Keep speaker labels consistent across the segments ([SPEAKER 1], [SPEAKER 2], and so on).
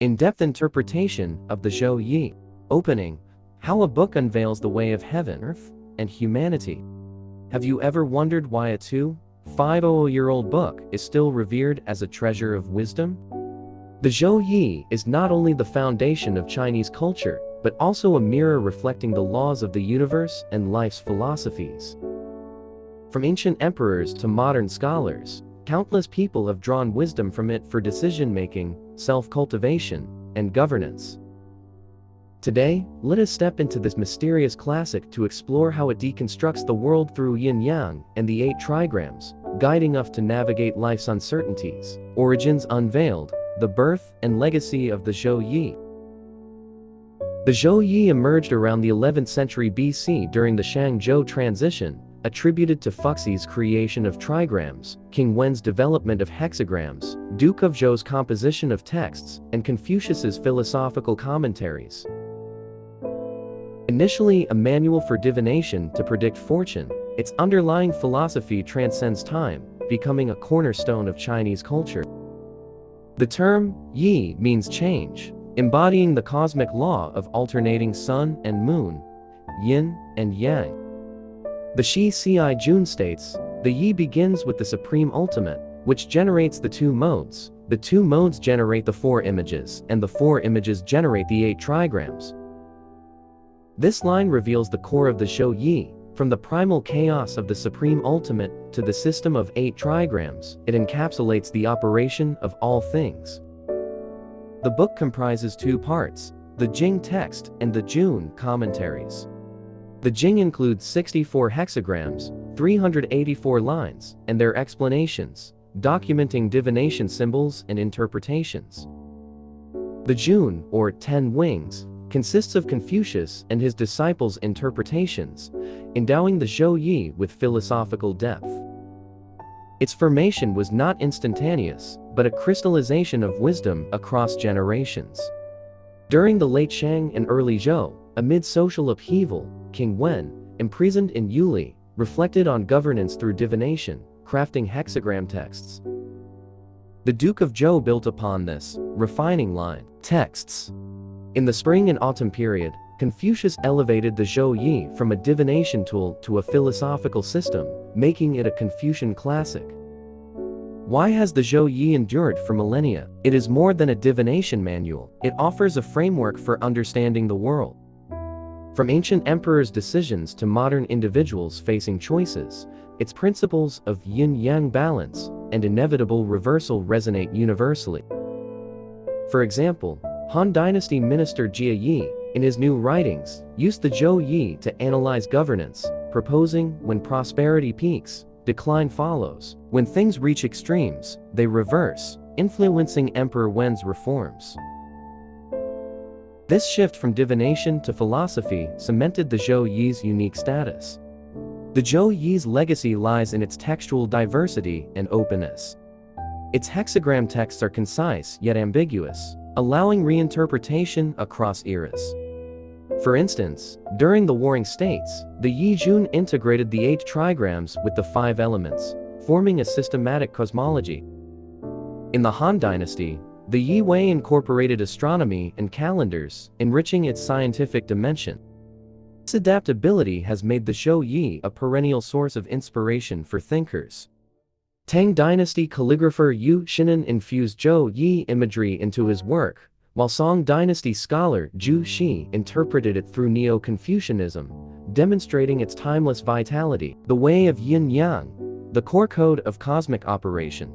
[SPEAKER 1] In-depth interpretation of the Zhou Yi. Opening. How a book unveils the way of heaven, earth, and humanity. Have you ever wondered why a 250-year-old book is still revered as a treasure of wisdom? The Zhou Yi is not only the foundation of Chinese culture, but also a mirror reflecting the laws of the universe and life's philosophies. From ancient emperors to modern scholars, countless people have drawn wisdom from it for decision-making, self-cultivation, and governance. Today, let us step into this mysterious classic to explore how it deconstructs the world through Yin-Yang and the 8 Trigrams, guiding us to navigate life's uncertainties. Origins Unveiled, the birth and legacy of the Zhou Yi. The Zhou Yi emerged around the 11th century BC during the Shang-Zhou transition, attributed to Fuxi's creation of trigrams, King Wen's development of hexagrams, Duke of Zhou's composition of texts, and Confucius's philosophical commentaries. Initially a manual for divination to predict fortune, its underlying philosophy transcends time, becoming a cornerstone of Chinese culture. The term Yi means change, embodying the cosmic law of alternating sun and moon, yin and yang. The Shi-Ci-Jun states, the Yi begins with the supreme ultimate, which generates the 2 modes. The 2 modes generate the 4 images, and the 4 images generate the 8 trigrams. This line reveals the core of the Zhou Yi. From the primal chaos of the supreme ultimate to the system of 8 trigrams, it encapsulates the operation of all things. The book comprises 2 parts, the Jing text and the Jun commentaries. The Jing includes 64 hexagrams, 384 lines, and their explanations, documenting divination symbols and interpretations. The Jun, or 10 wings, consists of Confucius and his disciples' interpretations, endowing the Zhou Yi with philosophical depth. Its formation was not instantaneous, but a crystallization of wisdom across generations. During the late Shang and early Zhou, amid social upheaval, King Wen, imprisoned in Yuli, reflected on governance through divination, crafting hexagram texts. The Duke of Zhou built upon this, refining line texts. In the spring and autumn period, Confucius elevated the Zhou Yi from a divination tool to a philosophical system, making it a Confucian classic. Why has the Zhou Yi endured for millennia? It is more than a divination manual. It offers a framework for understanding the world. From ancient emperors' decisions to modern individuals facing choices, its principles of yin-yang balance and inevitable reversal resonate universally. For example, Han Dynasty minister Jia Yi, in his new writings, used the Zhou Yi to analyze governance, proposing when prosperity peaks, decline follows. When things reach extremes, they reverse, influencing Emperor Wen's reforms. This shift from divination to philosophy cemented the Zhou Yi's unique status. The Zhou Yi's legacy lies in its textual diversity and openness. Its hexagram texts are concise yet ambiguous, allowing reinterpretation across eras. For instance, during the Warring States, the Yi Jun integrated the 8 trigrams with the 5 elements, forming a systematic cosmology. In the Han Dynasty, the Yi Wei incorporated astronomy and calendars, enriching its scientific dimension. This adaptability has made the Zhou Yi a perennial source of inspiration for thinkers. Tang Dynasty calligrapher Yu Shinan infused Zhou Yi imagery into his work, while Song Dynasty scholar Zhu Shi interpreted it through Neo-Confucianism, demonstrating its timeless vitality. The way of Yin-Yang, the core code of cosmic operation.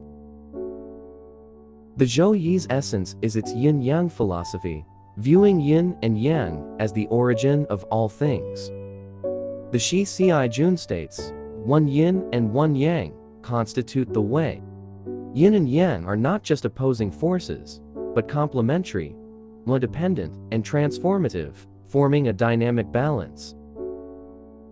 [SPEAKER 1] The Zhou Yi's essence is its yin-yang philosophy, viewing yin and yang as the origin of all things. The Shi-Ci-Jun states, one yin and one yang constitute the way. Yin and yang are not just opposing forces, but complementary, dependent, and transformative, forming a dynamic balance.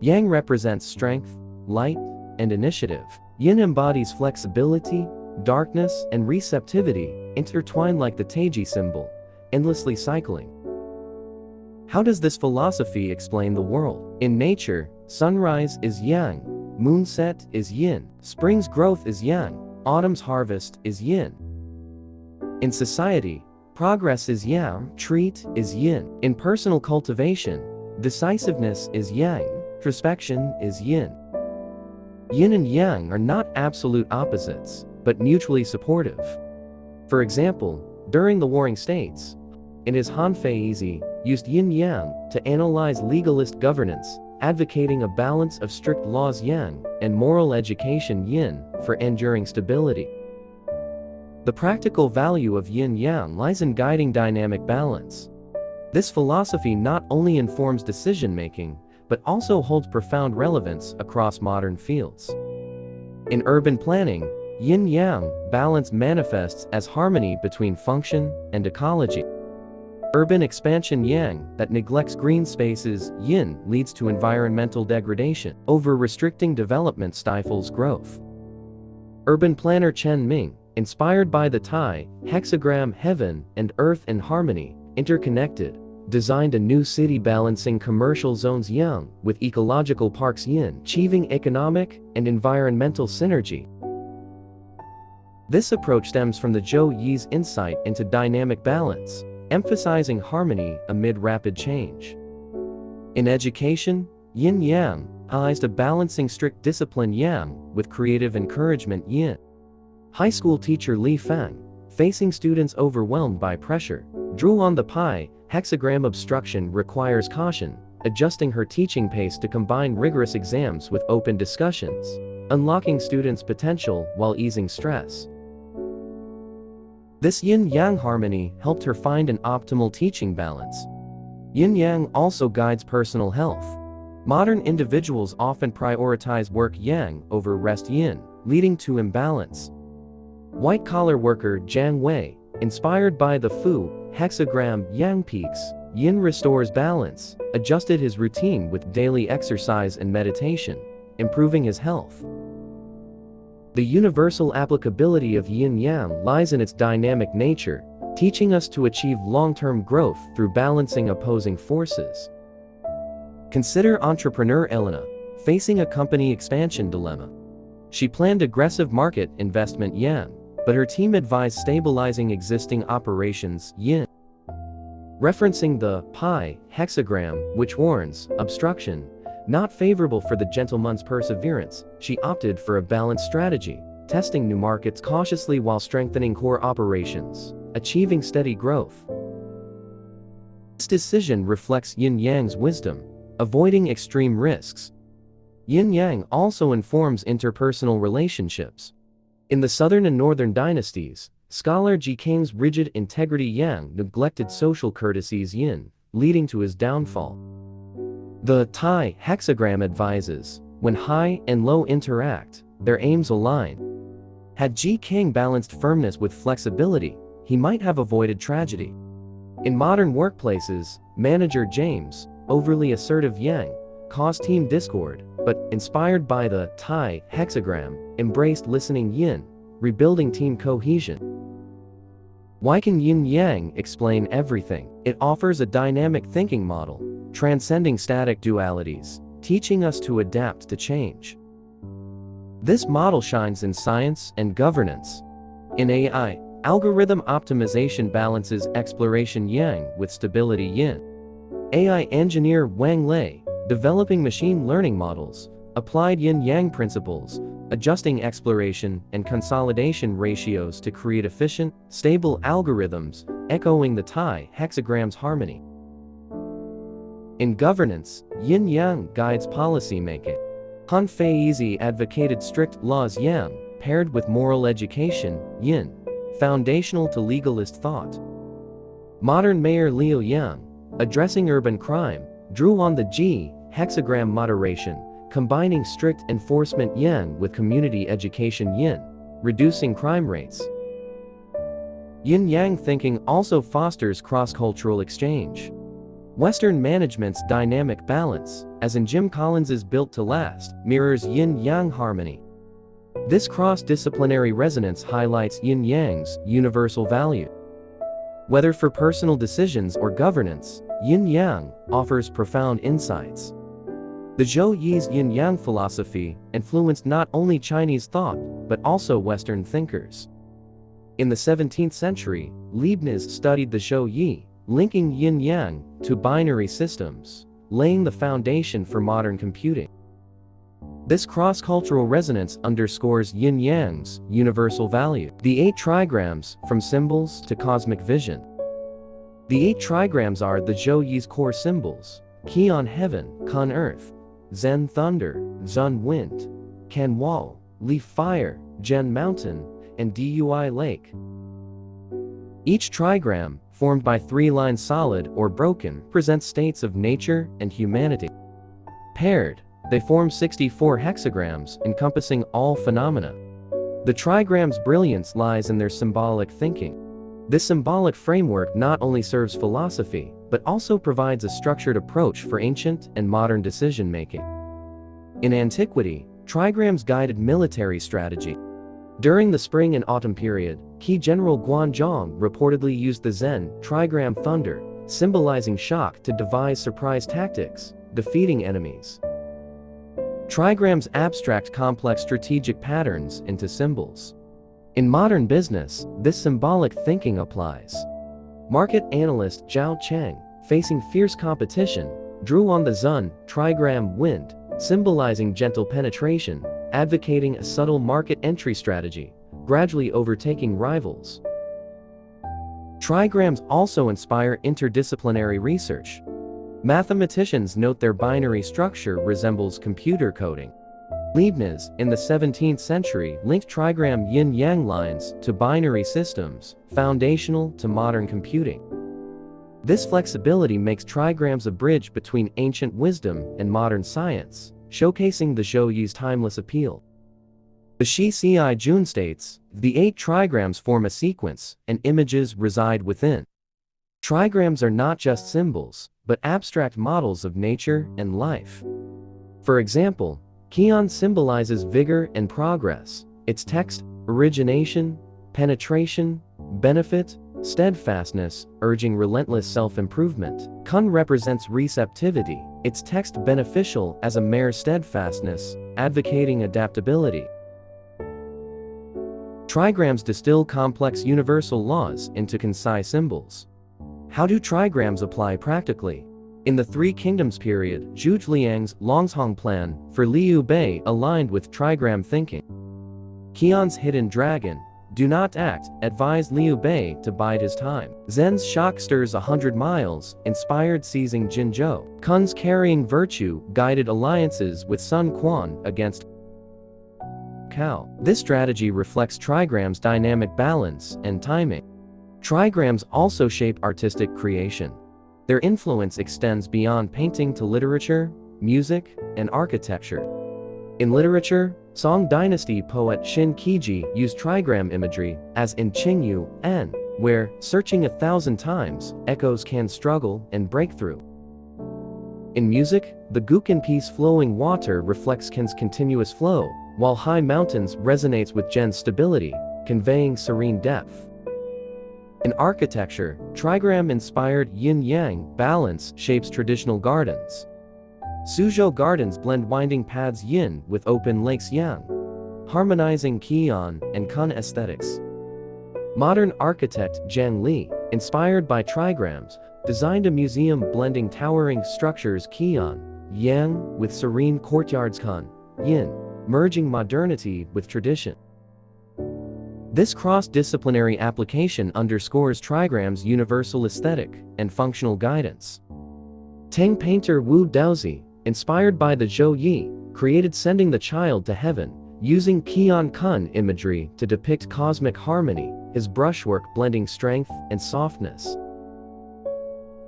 [SPEAKER 1] Yang represents strength, light, and initiative. Yin embodies flexibility, darkness, and receptivity, intertwined like the Taiji symbol, endlessly cycling. How does this philosophy explain the world? In nature, sunrise is yang, moonset is yin, spring's growth is yang, autumn's harvest is yin. In society, Progress is yang, treat is yin. In personal cultivation, decisiveness is yang, introspection is yin. Yin and yang are not absolute opposites, but mutually supportive. For example, during the Warring States, in his Unveiled, used Yin-Yang to analyze legalist governance, advocating a balance of strict laws yang and moral education yin for enduring stability. The practical value of Yin-Yang lies in guiding dynamic balance. This philosophy not only informs decision-making, but also holds profound relevance across modern fields. In urban planning, Yin-Yang balance manifests as harmony between function and ecology. Urban expansion yang that neglects green spaces yin leads to environmental degradation. Over-restricting development stifles growth. Urban planner Chen Ming, inspired by the Tai, hexagram heaven and earth in harmony, interconnected, designed a new city balancing commercial zones yang with ecological parks yin, achieving economic and environmental synergy. This approach stems from the Zhou Yi's insight into dynamic balance, emphasizing harmony amid rapid change. In education, Yin-Yang allies to balancing strict discipline yang with creative encouragement yin. High school teacher Li Feng, facing students overwhelmed by pressure, drew on the pi hexagram obstruction requires caution, adjusting her teaching pace to combine rigorous exams with open discussions, unlocking students' potential while easing stress. This yin-yang harmony helped her find an optimal teaching balance. Yin-yang also guides personal health. Modern individuals often prioritize work yang over rest yin, leading to imbalance. White-collar worker Jiang Wei, inspired by the Fu hexagram yang peaks, yin restores balance, adjusted his routine with daily exercise and meditation, improving his health. The universal applicability of yin-yang lies in its dynamic nature, teaching us to achieve long-term growth through balancing opposing forces. Consider entrepreneur Elena, facing a company expansion dilemma. She planned aggressive market investment yang, but her team advised stabilizing existing operations yin. Referencing the pi hexagram, which warns obstruction, not favorable for the gentleman's perseverance, she opted for a balanced strategy, testing new markets cautiously while strengthening core operations, achieving steady growth. This decision reflects Yin-Yang's wisdom, avoiding extreme risks. Yin-Yang also informs interpersonal relationships. In the southern and northern dynasties, scholar Ji King's rigid integrity yang neglected social courtesies yin, leading to his downfall. The Tai hexagram advises, when high and low interact, their aims align. Had Ji King balanced firmness with flexibility, he might have avoided tragedy. In modern workplaces, manager James, overly assertive yang, caused team discord, but, inspired by the Tai hexagram, embraced listening yin, rebuilding team cohesion. Why can yin-yang explain everything? It offers a dynamic thinking model, transcending static dualities, teaching us to adapt to change. This model shines in science and governance. In AI, algorithm optimization balances exploration yang with stability yin. AI engineer Wang Lei, developing machine learning models, applied yin-yang principles, adjusting exploration and consolidation ratios to create efficient, stable algorithms, echoing the Tai hexagram's harmony. In governance, yin-yang guides policymaking. Han Feizi advocated strict laws yang, paired with moral education, yin, foundational to legalist thought. Modern Mayor Liu Yang, addressing urban crime, drew on the Ji hexagram moderation, combining strict enforcement yang with community education yin, reducing crime rates. Yin-yang thinking also fosters cross-cultural exchange. Western management's dynamic balance, as in Jim Collins's Built to Last, mirrors yin-yang harmony. This cross-disciplinary resonance highlights yin-yang's universal value. Whether for personal decisions or governance, yin-yang offers profound insights. The Zhou Yi's yin-yang philosophy influenced not only Chinese thought, but also Western thinkers. In the 17th century, Leibniz studied the Zhou Yi, linking Yin-Yang to binary systems, laying the foundation for modern computing. This cross-cultural resonance underscores Yin-Yang's universal value. The 8 trigrams, from symbols to cosmic vision. The 8 trigrams are the Zhou Yi's core symbols: Qian heaven, Kun earth, Zhen thunder, Zun wind, Kan wall, Li fire, Zhen mountain, and Dui lake. Each trigram, formed by 3 lines solid or broken, presents states of nature and humanity. Paired, they form 64 hexagrams encompassing all phenomena. The trigram's brilliance lies in their symbolic thinking. This symbolic framework not only serves philosophy, but also provides a structured approach for ancient and modern decision-making. In antiquity, trigrams guided military strategy. During the spring and autumn period, Qi General Guanzhong reportedly used the Zhen trigram thunder, symbolizing shock, to devise surprise tactics, defeating enemies. Trigrams abstract complex strategic patterns into symbols. In modern business, this symbolic thinking applies. Market analyst Zhao Cheng, facing fierce competition, drew on the Zun trigram wind, symbolizing gentle penetration, advocating a subtle market entry strategy, gradually overtaking rivals. Trigrams also inspire interdisciplinary research. Mathematicians note their binary structure resembles computer coding. Leibniz, in the 17th century, linked trigram yin-yang lines to binary systems, foundational to modern computing. This flexibility makes trigrams a bridge between ancient wisdom and modern science, showcasing the Zhou Yi's timeless appeal. The Shi Ci Jun states, "The 8 trigrams form a sequence, and images reside within." Trigrams are not just symbols, but abstract models of nature and life. For example, Qian symbolizes vigor and progress. Its text, origination, penetration, benefit, steadfastness, urging relentless self-improvement. Kun represents receptivity, its text beneficial as a mere steadfastness, advocating adaptability. Trigrams distill complex universal laws into concise symbols. How do trigrams apply practically? In the Three Kingdoms period, Zhu Zhiliang's Longzhong plan for Liu Bei aligned with trigram thinking. Qian's hidden dragon, "Do not act," advised Liu Bei to bide his time. Zhen's shock stirs 100 miles, inspired seizing Jinzhou. Kun's carrying virtue guided alliances with Sun Quan against Cao. This strategy reflects trigrams' dynamic balance and timing. Trigrams also shape artistic creation. Their influence extends beyond painting to literature, music, and architecture. In literature, Song Dynasty poet Xin Qiji used trigram imagery, as in Qingyu An, where, searching 1,000 times, echoes can struggle and break through. In music, the Guqin piece Flowing Water reflects Qin's continuous flow, while High Mountains resonates with Zhen's stability, conveying serene depth. In architecture, trigram-inspired yin-yang balance shapes traditional gardens. Suzhou gardens blend winding paths yin with open lakes yang, harmonizing Qian and Kun aesthetics. Modern architect Zhang Li, inspired by trigrams, designed a museum blending towering structures Qian, yang with serene courtyards Kun, yin, merging modernity with tradition. This cross-disciplinary application underscores trigrams' universal aesthetic and functional guidance. Tang painter Wu Daozi, inspired by the Zhou Yi, created Sending the Child to Heaven, using Qian Kun imagery to depict cosmic harmony, his brushwork blending strength and softness.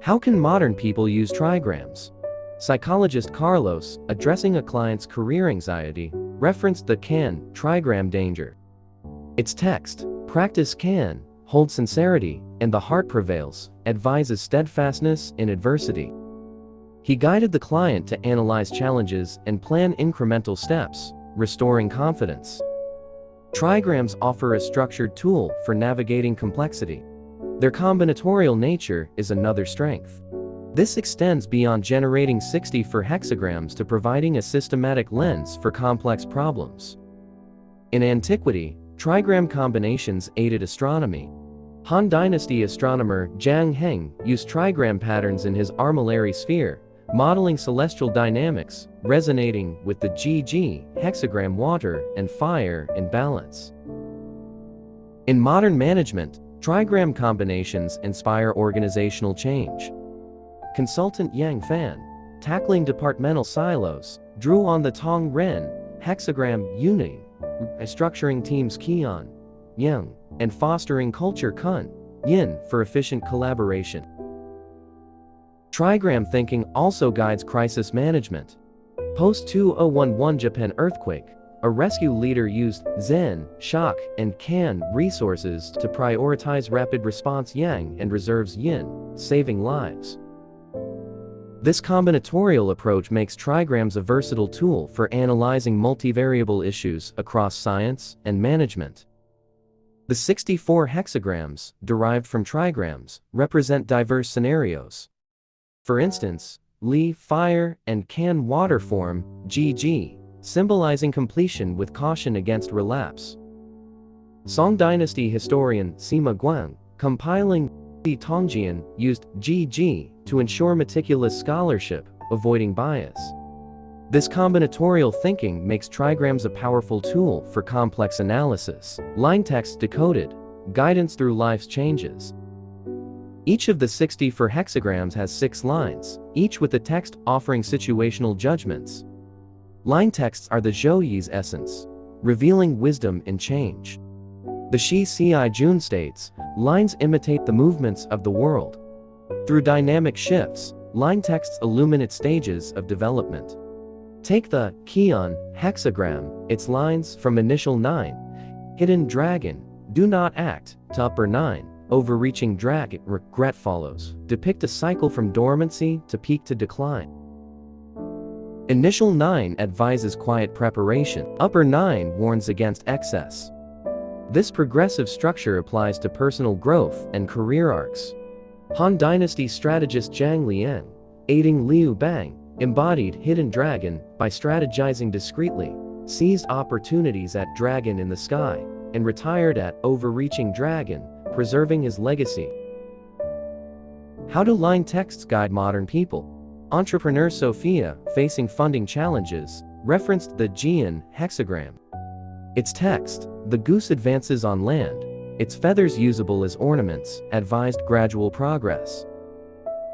[SPEAKER 1] How can modern people use trigrams? Psychologist Carlos, addressing a client's career anxiety, referenced the Can trigram danger. Its text, "Practice can, hold sincerity, and the heart prevails," advises steadfastness in adversity. He guided the client to analyze challenges and plan incremental steps, restoring confidence. Trigrams offer a structured tool for navigating complexity. Their combinatorial nature is another strength. This extends beyond generating 64 hexagrams to providing a systematic lens for complex problems. In antiquity, Trigram combinations aided astronomy. Han Dynasty astronomer Zhang Heng used trigram patterns in his armillary sphere, modeling celestial dynamics, resonating with the GG, hexagram water and fire in balance. In modern management, trigram combinations inspire organizational change. Consultant Yang Fan, tackling departmental silos, drew on the Tong Ren, hexagram unity, structuring teams Qian, Yang, and fostering culture Kun, Yin for efficient collaboration. Trigram thinking also guides crisis management. Post-2011 Japan earthquake, a rescue leader used Zen, shock, and Kan resources to prioritize rapid response Yang and reserves Yin, saving lives. This combinatorial approach makes trigrams a versatile tool for analyzing multivariable issues across science and management. The 64 hexagrams, derived from trigrams, represent diverse scenarios. For instance, Li fire and Kan water form, GG, symbolizing completion with caution against relapse. Song Dynasty historian Sima Guang, compiling Li Tongjian, used GG to ensure meticulous scholarship, avoiding bias. This combinatorial thinking makes trigrams a powerful tool for complex analysis. Line text decoded, guidance through life's changes. Each of the 64 hexagrams has 6 lines, each with the text offering situational judgments. Line texts are the Zhou Yi's essence, revealing wisdom in change. The Shi Ci Jun states, lines imitate the movements of the world. Through dynamic shifts, line texts illuminate stages of development. Take the Qian hexagram, its lines from initial 9, hidden dragon, do not act, to upper 9, overreaching dragon, regret follows, depict a cycle from dormancy to peak to decline. Initial 9 advises quiet preparation, upper 9 warns against excess. This progressive structure applies to personal growth and career arcs. Han Dynasty strategist Zhang Liang, aiding Liu Bang, embodied hidden dragon by strategizing discreetly, seized opportunities at dragon in the sky, and retired at overreaching dragon, preserving his legacy. How do line texts guide modern people? Entrepreneur Sophia, facing funding challenges, referenced the Jian hexagram. Its text, the goose advances on land, its feathers usable as ornaments, advised gradual progress.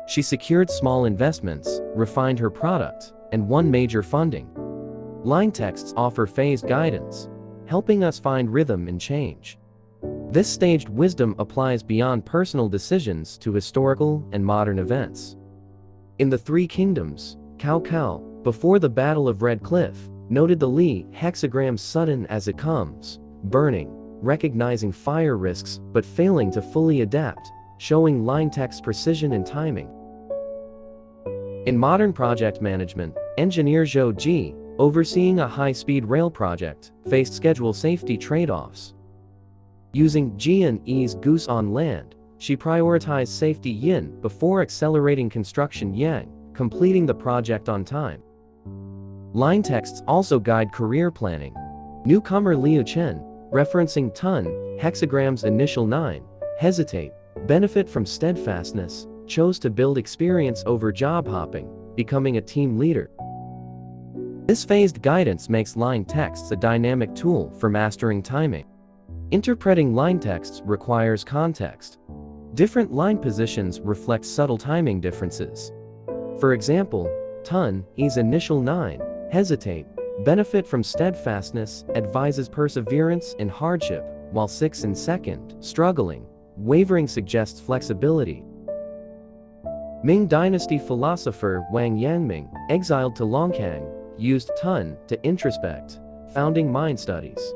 [SPEAKER 1] She secured small investments, refined her product, and won major funding. Line texts offer phased guidance, helping us find rhythm in change. This staged wisdom applies beyond personal decisions to historical and modern events. In the Three Kingdoms, Cao Cao, before the Battle of Red Cliff, noted the Li hexagram sudden as it comes, burning, recognizing fire risks but failing to fully adapt, showing line text precision and timing. In modern project management, engineer Zhou Yi, overseeing a high-speed rail project, faced schedule safety trade-offs. Using Jian Yi's goose on land, she prioritized safety Yin before accelerating construction Yang, completing the project on time. Line texts also guide career planning. Newcomer Liu Chen, referencing Tun, hexagram's initial 9, hesitate, benefit from steadfastness, chose to build experience over job hopping, becoming a team leader. This phased guidance makes line texts a dynamic tool for mastering timing. Interpreting line texts requires context. Different line positions reflect subtle timing differences. For example, Tun Yi's initial 9, hesitate, benefit from steadfastness, advises perseverance in hardship, while 6 in second, struggling, wavering suggests flexibility. Ming Dynasty philosopher Wang Yangming, exiled to Longkang, used Tun to introspect, founding mind studies.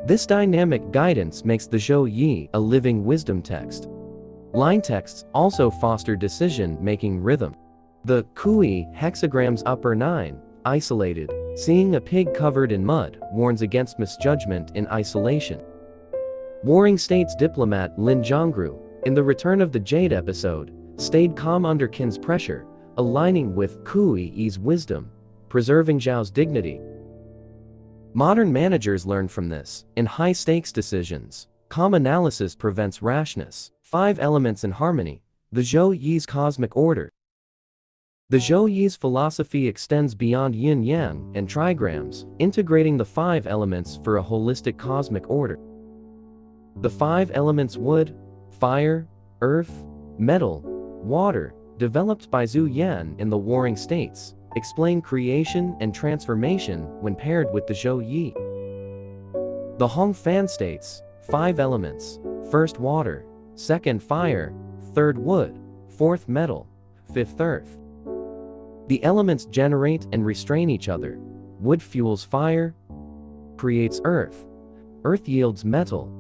[SPEAKER 1] This dynamic guidance makes the Zhou Yi a living wisdom text. Line texts also foster decision-making rhythm. The Kui hexagram's upper 9, isolated, seeing a pig covered in mud, warns against misjudgment in isolation. Warring States diplomat Lin Zhongru, in the Return of the Jade episode, stayed calm under Qin's pressure, aligning with Kui Yi's wisdom, preserving Zhao's dignity. Modern managers learn from this. In high-stakes decisions, calm analysis prevents rashness. 5 elements in harmony. The Zhou Yi's cosmic order. The Zhou Yi's philosophy extends beyond Yin-Yang and Trigrams, integrating the 5 elements for a holistic cosmic order. The 5 elements wood, fire, earth, metal, water, developed by Zhou Yi in the Warring States, explain creation and transformation when paired with the Zhou Yi. The Hong Fan states, 5 elements: first water, second fire, third wood, fourth metal, fifth earth. The elements generate and restrain each other. Wood fuels fire, creates earth. Earth yields metal,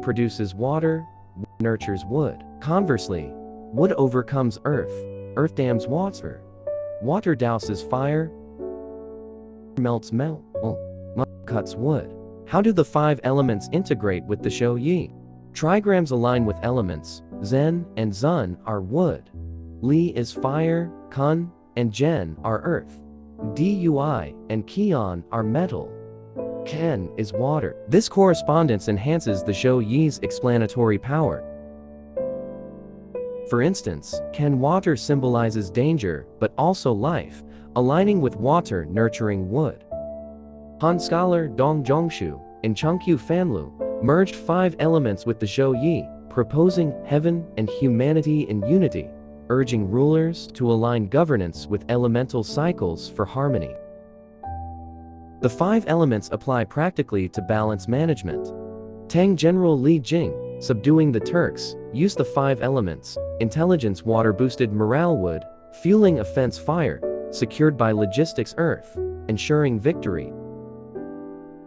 [SPEAKER 1] produces water, nurtures wood. Conversely, wood overcomes earth, earth dams water, water douses fire, melts metal, cuts wood. How do the 5 elements integrate with the Zhou Yi? Trigrams align with elements. Zhen and Zun are wood. Li is fire, Kun and Zhen are earth. Dui and Qian are metal. Ken is water. This correspondence enhances the Zhou Yi's explanatory power. For instance, Ken water symbolizes danger, but also life, aligning with water nurturing wood. Han scholar Dong Zhongshu, in Chengqiu Fanlu, merged 5 elements with the Zhou Yi, proposing heaven and humanity in unity, urging rulers to align governance with elemental cycles for harmony. The 5 elements apply practically to balance management. Tang General Li Jing, subduing the Turks, used the 5 elements: intelligence water boosted morale wood, fueling offense fire, secured by logistics earth, ensuring victory.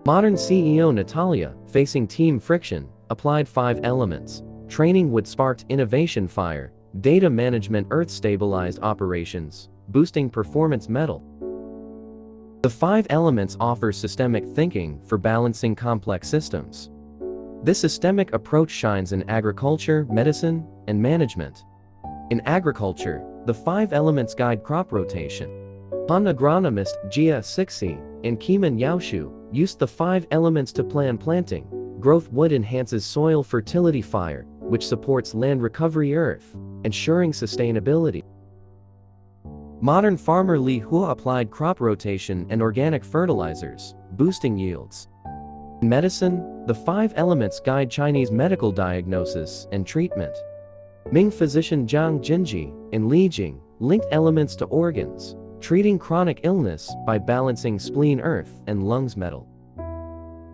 [SPEAKER 1] Modern CEO Natalia, facing team friction, applied 5 elements: training wood sparked innovation fire, data management earth stabilized operations, boosting performance metal. The 5 elements offer systemic thinking for balancing complex systems. This systemic approach shines in agriculture, medicine, and management. In agriculture, the 5 elements guide crop rotation. Han agronomist Jia Cixi, in Keeman Yaoshu, used the 5 elements to plan planting. Growth wood enhances soil fertility fire, which supports land recovery earth, ensuring sustainability. Modern farmer Li Hua applied crop rotation and organic fertilizers, boosting yields. In medicine, the 5 elements guide Chinese medical diagnosis and treatment. Ming physician Zhang Jinji, in Lijing, linked elements to organs, treating chronic illness by balancing spleen earth and lungs metal.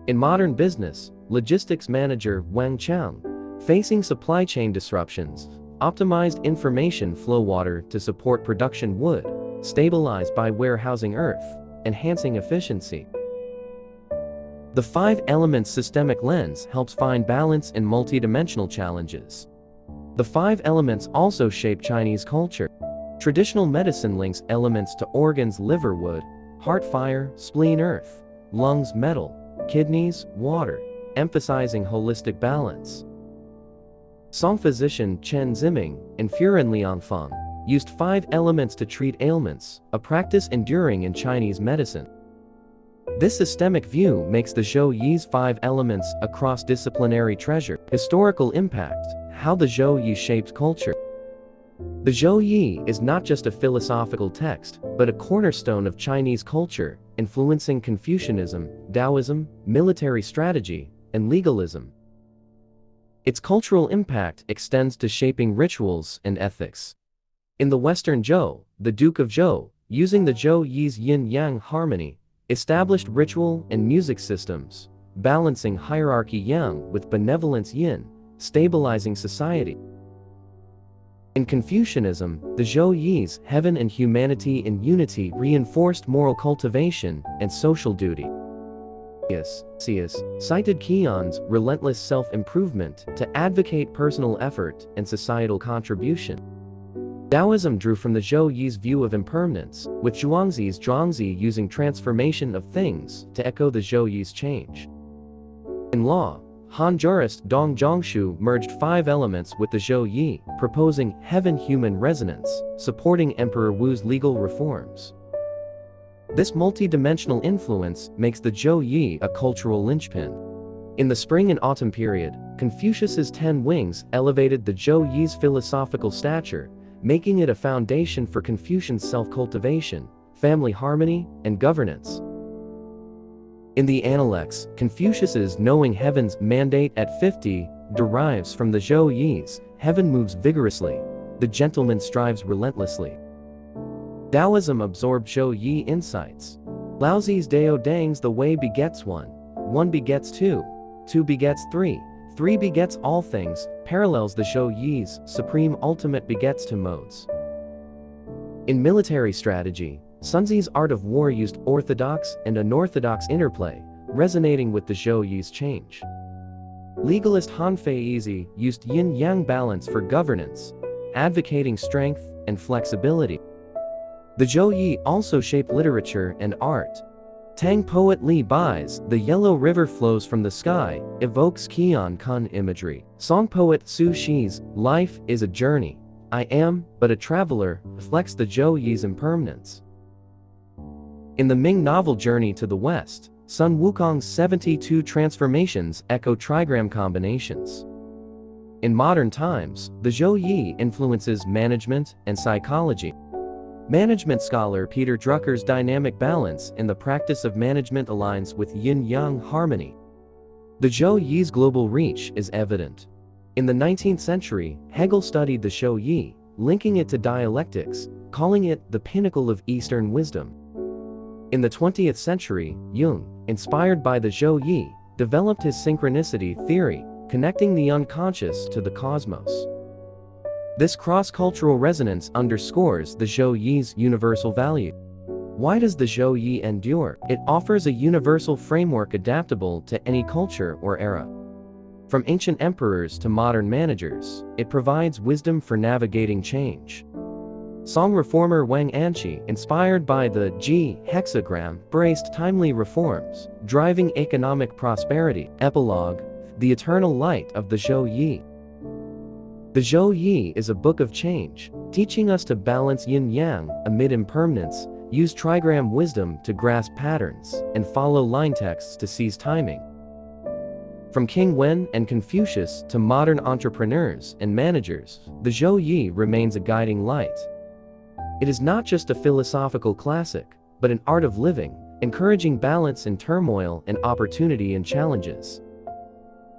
[SPEAKER 1] In modern business, logistics manager Wang Chang, facing supply chain disruptions, optimized information flow water to support production wood, stabilized by warehousing earth, enhancing efficiency. The 5 elements systemic lens helps find balance in multidimensional challenges. The 5 elements also shape Chinese culture. Traditional medicine links elements to organs: liver wood, heart fire, spleen earth, lungs metal, kidneys water, emphasizing holistic balance. Song physician Chen Ziming, in Furen Liangfang, used 5 elements to treat ailments, a practice enduring in Chinese medicine. This systemic view makes the Zhou Yi's 5 elements a cross-disciplinary treasure. Historical impact: how the Zhou Yi shaped culture. The Zhou Yi is not just a philosophical text, but a cornerstone of Chinese culture, influencing Confucianism, Daoism, military strategy, and legalism. Its cultural impact extends to shaping rituals and ethics. In the Western Zhou, the Duke of Zhou, using the Zhou Yi's yin-yang harmony, established ritual and music systems, balancing hierarchy yang with benevolence yin, stabilizing society. In Confucianism, the Zhou Yi's heaven and humanity in unity reinforced moral cultivation and social duty. Confucius cited Qian's relentless self-improvement to advocate personal effort and societal contribution. Daoism drew from the Zhou Yi's view of impermanence, with Zhuangzi's Zhuangzi using transformation of things to echo the Zhou Yi's change. In law, Han jurist Dong Zhongshu merged 5 elements with the Zhou Yi, proposing heaven-human resonance, supporting Emperor Wu's legal reforms. This multi-dimensional influence makes the Zhou Yi a cultural linchpin. In the spring and autumn period, Confucius's 10 wings elevated the Zhou Yi's philosophical stature, making it a foundation for Confucian self-cultivation, family harmony, and governance. In the Analects, Confucius's knowing heaven's mandate at 50 derives from the Zhou Yi's. Heaven moves vigorously, the gentleman strives relentlessly. Daoism absorbed Zhou Yi insights. Laozi's Decoding's the way begets one, one begets two, two begets three, three begets all things, parallels the Zhou Yi's supreme ultimate begets to modes. In military strategy, Sun Tzu's art of war used orthodox and unorthodox interplay, resonating with the Zhou Yi's change. Legalist Han Feizi used yin-yang balance for governance, advocating strength and flexibility. The Zhou Yi also shaped literature and art. Tang poet Li Bai's "The Yellow River Flows from the Sky" evokes Qian Kun imagery. Song poet Su Shi's "Life is a Journey, I am but a traveler" reflects the Zhou Yi's impermanence. In the Ming novel Journey to the West, Sun Wukong's 72 transformations echo trigram combinations. In modern times, the Zhou Yi influences management and psychology. Management scholar Peter Drucker's dynamic balance in the practice of management aligns with yin-yang harmony. The Zhou Yi's global reach is evident. In the 19th century, Hegel studied the Zhou Yi, linking it to dialectics, calling it the pinnacle of Eastern wisdom. In the 20th century, Jung, inspired by the Zhou Yi, developed his synchronicity theory, connecting the unconscious to the cosmos. This cross-cultural resonance underscores the Zhou Yi's universal value. Why does the Zhou Yi endure? It offers a universal framework adaptable to any culture or era. From ancient emperors to modern managers, it provides wisdom for navigating change. Song reformer Wang Anqi, inspired by the Ji hexagram, braced timely reforms, driving economic prosperity. Epilogue: The Eternal Light of the Zhou Yi. The Zhou Yi is a book of change, teaching us to balance yin-yang amid impermanence, use trigram wisdom to grasp patterns, and follow line texts to seize timing. From King Wen and Confucius to modern entrepreneurs and managers, the Zhou Yi remains a guiding light. It is not just a philosophical classic, but an art of living, encouraging balance in turmoil and opportunity in challenges.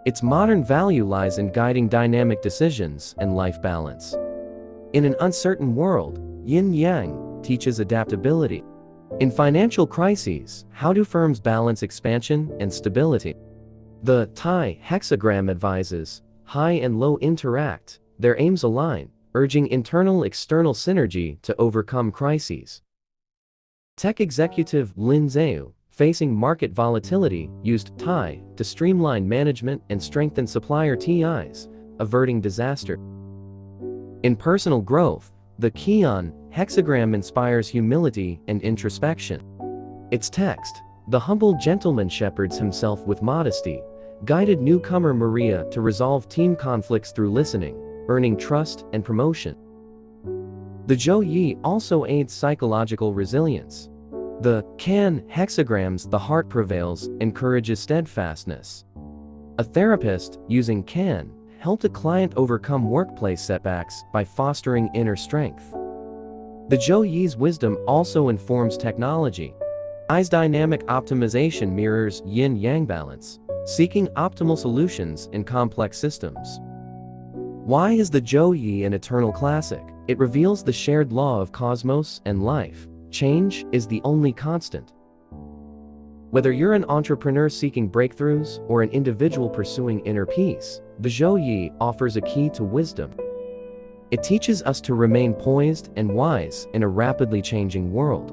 [SPEAKER 1] Its modern value lies in guiding dynamic decisions and life balance. In an uncertain world, yin-yang teaches adaptability. In financial crises, how do firms balance expansion and stability? The Tai hexagram advises, high and low interact, their aims align, urging internal-external synergy to overcome crises. Tech executive Lin Zhou, facing market volatility, used Tai to streamline management and strengthen supplier TIs, averting disaster. In personal growth, the Qian hexagram inspires humility and introspection. Its text, "The humble gentleman shepherds himself with modesty," guided newcomer Maria to resolve team conflicts through listening, earning trust and promotion. The Zhou Yi also aids psychological resilience. The Can hexagrams "The heart prevails" encourages steadfastness. A therapist, using Can, helped a client overcome workplace setbacks by fostering inner strength. The Zhou Yi's wisdom also informs technology. I's dynamic optimization mirrors yin-yang balance, seeking optimal solutions in complex systems. Why is the Zhou Yi an eternal classic? It reveals the shared law of cosmos and life. Change is the only constant. Whether you're an entrepreneur seeking breakthroughs or an individual pursuing inner peace, the Zhou Yi offers a key to wisdom. It teaches us to remain poised and wise in a rapidly changing world.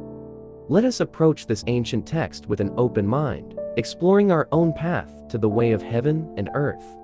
[SPEAKER 1] Let us approach this ancient text with an open mind, exploring our own path to the way of heaven and earth.